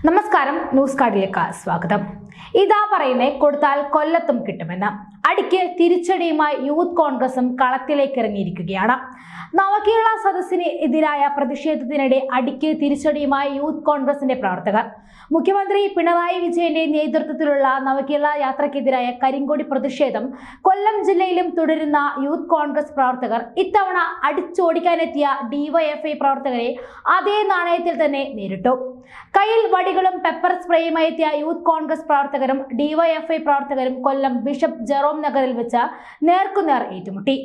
നമസ്കാരം, ന്യൂസ് കാർഡിലേക്ക് സ്വാഗതം. ഇതാ പറയുന്നേ കൊടുത്താൽ കൊല്ലത്തും കിട്ടുമെന്ന്. അടിക്ക് തിരിച്ചടിയുമായി യൂത്ത് കോൺഗ്രസും കളത്തിലേക്ക് ഇറങ്ങിയിരിക്കുകയാണ്. നവകേരള സദസ്സിന് എതിരായ പ്രതിഷേധത്തിനിടെ അടിക്ക് തിരിച്ചടിയുമായി യൂത്ത് കോൺഗ്രസിന്റെ പ്രവർത്തകർ. മുഖ്യമന്ത്രി പിണറായി വിജയന്റെ നേതൃത്വത്തിലുള്ള നവകേരള യാത്രയ്ക്കെതിരായ കരിങ്കൊടി പ്രതിഷേധം കൊല്ലം ജില്ലയിലും തുടരുന്ന യൂത്ത് കോൺഗ്രസ് പ്രവർത്തകർ ഇത്തവണ അടിച്ചോടിക്കാനെത്തിയ ഡിവൈഎഫ്ഐ പ്രവർത്തകരെ അതേ നാണയത്തിൽ തന്നെ നേരിട്ടു. കയ്യിൽ വടികളും പെപ്പർ സ്പ്രേയുമായി എത്തിയ യൂത്ത് കോൺഗ്രസ് പ്രവർത്തകരും ഡിവൈഎഫ്ഐ പ്രവർത്തകരും കൊല്ലം ബിഷപ്പ് ജെറോം നഗറിൽ വെച്ച് നേർക്കുനേർ ഏറ്റുമുട്ടി.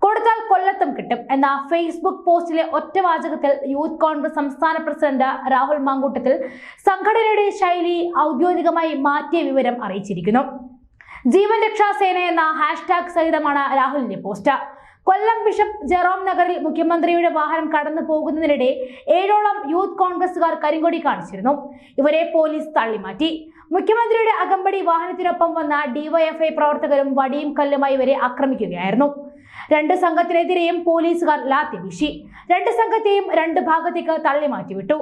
കൊടുത്താൽ കൊല്ലത്തും കിട്ടും എന്ന ഫേസ്ബുക്ക് പോസ്റ്റിലെ ഒറ്റവാചകത്തിൽ യൂത്ത് കോൺഗ്രസ് സംസ്ഥാന പ്രസിഡന്റ് രാഹുൽ മാങ്കൂട്ടത്തിൽ സംഘടനയുടെ ശൈലി ഔദ്യോഗികമായി മാറ്റിയ വിവരം അറിയിച്ചിരിക്കുന്നു. ജീവൻ രക്ഷാ സേന എന്ന ഹാഷ്ടാഗ് സഹിതമാണ് രാഹുലിന്റെ പോസ്റ്റ്. കൊല്ലം ബിഷപ്പ് ജെറോം നഗറിൽ മുഖ്യമന്ത്രിയുടെ വാഹനം കടന്നു പോകുന്നതിനിടെ 7ഓളം യൂത്ത് കോൺഗ്രസുകാർ കരിങ്കൊടി കാണിച്ചിരുന്നു. ഇവരെ പോലീസ് തള്ളിമാറ്റി. മുഖ്യമന്ത്രിയുടെ അകമ്പടി വാഹനത്തിനൊപ്പം വന്ന ഡിവൈഎഫ്ഐ പ്രവർത്തകരും വടിയും കല്ലുമായി ഇവരെ ആക്രമിക്കുകയായിരുന്നു. 2 സംഘത്തിനെതിരെയും പോലീസുകാർ ലാത്തി വീശി. 2 സംഘത്തെയും 2 ഭാഗത്തേക്ക് തള്ളി മാറ്റിവിട്ടു.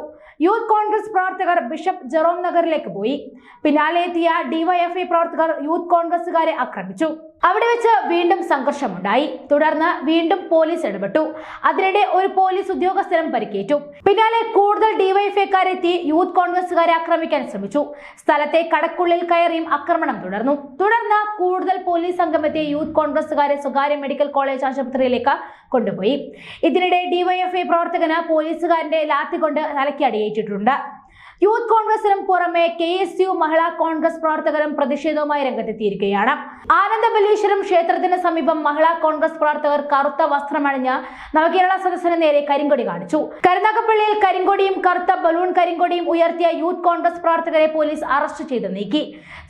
യൂത്ത് കോൺഗ്രസ് പ്രവർത്തകർ ബിഷപ്പ് ജെറോം നഗറിലേക്ക് പോയി. പിന്നാലെ എത്തിയ ഡിവൈഎഫ്ഐ പ്രവർത്തകർ യൂത്ത് കോൺഗ്രസുകാരെ ആക്രമിച്ചു. അവിടെ വെച്ച് വീണ്ടും സംഘർഷമുണ്ടായി. തുടർന്ന് വീണ്ടും പോലീസ് ഇടപെട്ടു. അതിനിടെ ഒരു പോലീസ് ഉദ്യോഗസ്ഥരും പരിക്കേറ്റു. പിന്നാലെ കൂടുതൽ ഡിവൈഎഫ്ഐക്കാരെത്തി യൂത്ത് കോൺഗ്രസുകാരെ ആക്രമിക്കാൻ ശ്രമിച്ചു. സ്ഥലത്തെ കടക്കുള്ളിൽ കയറിയും ആക്രമണം തുടർന്നു. തുടർന്ന് കൂടുതൽ പോലീസ് സംഘമെത്തിയ യൂത്ത് കോൺഗ്രസുകാരെ സ്വകാര്യ മെഡിക്കൽ കോളേജ് ആശുപത്രിയിലേക്ക് കൊണ്ടുപോയി. ഇതിനിടെ ഡിവൈഎഫ്ഐ പ്രവർത്തകന് പോലീസുകാരന്റെ ലാത്തി കൊണ്ട് തലയ്ക്ക് അടിയേറ്റിട്ടുണ്ട്. യൂത്ത് കോൺഗ്രസിനും പുറമെ KSU മഹിളാ കോൺഗ്രസ് പ്രവർത്തകരും പ്രതിഷേധവുമായി രംഗത്തെത്തിയിരിക്കുകയാണ്. ആനന്ദബലീശ്വരം ക്ഷേത്രത്തിന് സമീപം മഹിളാ കോൺഗ്രസ് പ്രവർത്തകർ കറുത്ത വസ്ത്രമണിഞ്ഞ് നവകേരള സദസ്സിന് നേരെ കരിങ്കൊടി കാണിച്ചു. കരുനാഗപ്പള്ളിയിൽ കരിങ്കൊടിയും കറുത്ത ബലൂൺ കരിങ്കൊടിയും ഉയർത്തിയ യൂത്ത് കോൺഗ്രസ് പ്രവർത്തകരെ പോലീസ് അറസ്റ്റ് ചെയ്ത് നീക്കി.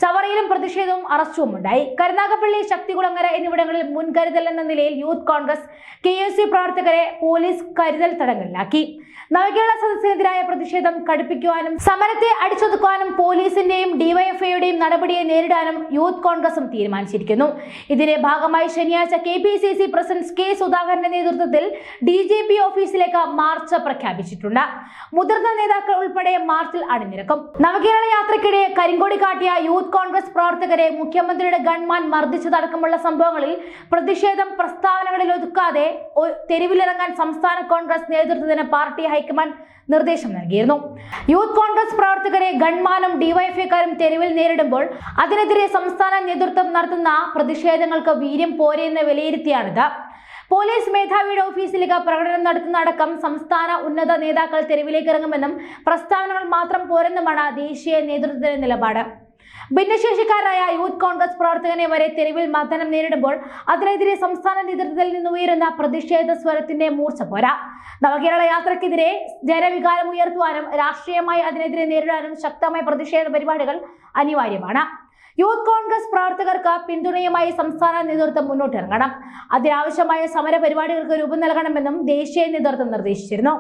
ചവറയിലും പ്രതിഷേധവും അറസ്റ്റും ഉണ്ടായി. കരുനാഗപ്പള്ളി, ശക്തികുളങ്ങര എന്നിവിടങ്ങളിൽ മുൻകരുതൽ എന്ന നിലയിൽ യൂത്ത് കോൺഗ്രസ് KSU പ്രവർത്തകരെ പോലീസ് കരുതൽ തടങ്കലിലാക്കി. നവകേരള സദസ്സിനെതിരായ പ്രതിഷേധം കടുപ്പിക്കുവാനും സമരത്തെ അടിച്ചൊതുക്കാനും പോലീസിന്റെയും ഡിവൈഎഫ്ഐയുടെയും നടപടിയെ നേരിടാനും യൂത്ത് കോൺഗ്രസും തീരുമാനിച്ചിരിക്കുന്നു. ഇതിന്റെ ഭാഗമായി ശനിയാഴ്ച KPCC പ്രസിഡന്റ് K സുധാകരന്റെ നേതൃത്വത്തിൽ DGP ഓഫീസിലേക്ക് മാർച്ച് പ്രഖ്യാപിച്ചിട്ടുണ്ട്. മുതിർന്ന നേതാക്കൾ ഉൾപ്പെടെ മാർച്ചിൽ അണിനിരക്കും. നവകേരള യാത്രയ്ക്കിടെ കരിങ്കൊടി കാട്ടിയ യൂത്ത് കോൺഗ്രസ് പ്രവർത്തകരെ മുഖ്യമന്ത്രിയുടെ ഗൺമാൻ മർദ്ദിച്ചതടക്കമുള്ള സംഭവങ്ങളിൽ പ്രതിഷേധം പ്രസ്താവനകളിൽ ഒതുക്കാതെ തെരുവിലിറങ്ങാൻ സംസ്ഥാന കോൺഗ്രസ് നേതൃത്വത്തിന് പാർട്ടി ഹൈക്കമാൻഡ് നിർദ്ദേശം നൽകിയിരുന്നു. യൂത്ത് കോൺഗ്രസ് പ്രവർത്തകരെ ഗൺമാനും ഡിവൈഎഫ്ഐക്കാരും തെരുവിൽ നേരിടുമ്പോൾ അതിനെതിരെ സംസ്ഥാന നേതൃത്വം നടത്തുന്ന പ്രതിഷേധങ്ങൾക്ക് വീര്യം പോരെയെന്ന് വിലയിരുത്തിയാണിത്. പോലീസ് മേധാവിയുടെ ഓഫീസിലേക്ക് പ്രകടനം നടത്തുന്നതടക്കം സംസ്ഥാന ഉന്നത നേതാക്കൾ തെരുവിലേക്ക് ഇറങ്ങുമെന്നും പ്രസ്താവനകൾ മാത്രം പോരെന്നുമാണ് ദേശീയ നേതൃത്വത്തിന്റെ നിലപാട്. ഭിന്നശേഷിക്കാരായ യൂത്ത് കോൺഗ്രസ് പ്രവർത്തകനെ വരെ തെരുവിൽ മർദ്ദനം നേരിടുമ്പോൾ അതിനെതിരെ സംസ്ഥാന നേതൃത്വത്തിൽ നിന്ന് ഉയരുന്ന പ്രതിഷേധ സ്വരത്തിന്റെ മൂർച്ച പോരാ. നവകേരള യാത്രയ്ക്കെതിരെ ജനവികാരം ഉയർത്തുവാനും രാഷ്ട്രീയമായി അതിനെതിരെ നേരിടാനും ശക്തമായ പ്രതിഷേധ പരിപാടികൾ അനിവാര്യമാണ്. യൂത്ത് കോൺഗ്രസ് പ്രവർത്തകർക്ക് പിന്തുണയുമായി സംസ്ഥാന നേതൃത്വം മുന്നോട്ടിറങ്ങണം. അതിനാവശ്യമായ സമര പരിപാടികൾക്ക് രൂപം നൽകണമെന്നും ദേശീയ നേതൃത്വം നിർദ്ദേശിച്ചിരുന്നു.